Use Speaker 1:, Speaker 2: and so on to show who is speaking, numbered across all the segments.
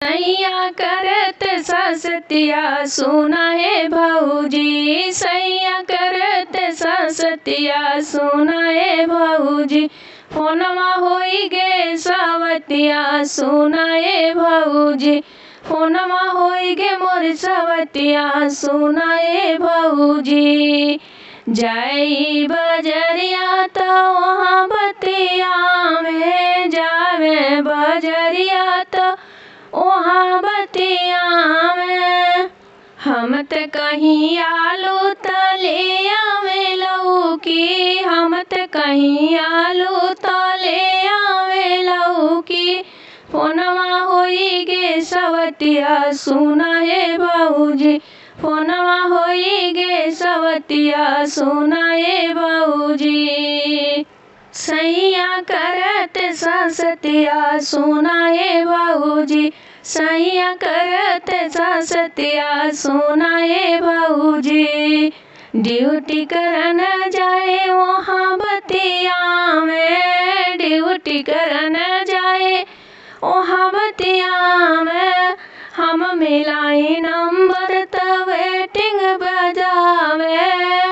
Speaker 1: सैया करत ससतिया सुना है भौजी, सैया करत ससतिया सुना है भौजी। फोनमा होई गे सवतिया सुना है भौजी, फोनमा होई गे मोर सवतिया सुना है भौजी। जाई बजरिया तो वहाँ बतिया में जावे बजरिया तो वहाँ बतिया में। हम त कहीं आलू तलिया में लौकी, हम त कहीं आलू तलिया में लौकी। फोनमा होई गे सवतिया सुना है भौजी, फोनमा होई गे सवतिया सुना है भौजी। सैया करत ससतिया सुना है भौजी, सैया करत ससतिया सुना है भौजी। ड्यूटी करन जाए वहाँ बतिया में, ड्यूटी करन जाए वहाँ बतिया में। हम मिलाई नंबर त वेटिंग बजावे,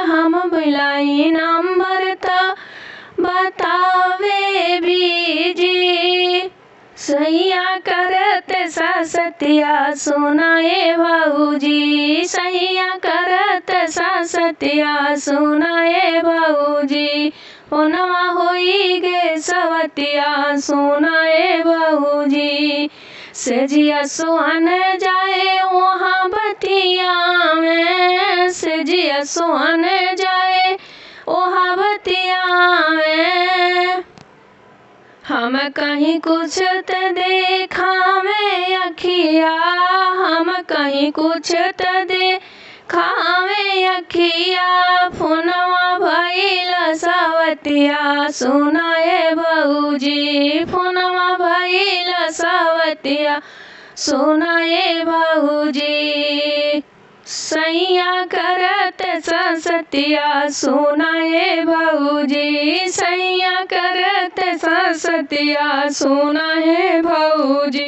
Speaker 1: हम मिलाई नंबर त बतावे बीजी। सैया करत ससतिया सुना है भौजी, सैया करत ससतिया सुना है भौजी। फोनमा होई गे सवतिया सुना है भौजी। सेजिया सोहन जाए वहाँ बतिया में, सेजिया सोहन जाए वहाँ बतिया में। हम कहीं कुछ त देखा में अखिया, हम कहीं कुछ त देखा में अखिया। फोनवा भइल सवतिया सुना है भौजी, फोनवा भइल सवतिया सुना है भौजी। सैया करत ससतिया सुना है भौजी, सैया करत ससतिया सुना है भौजी।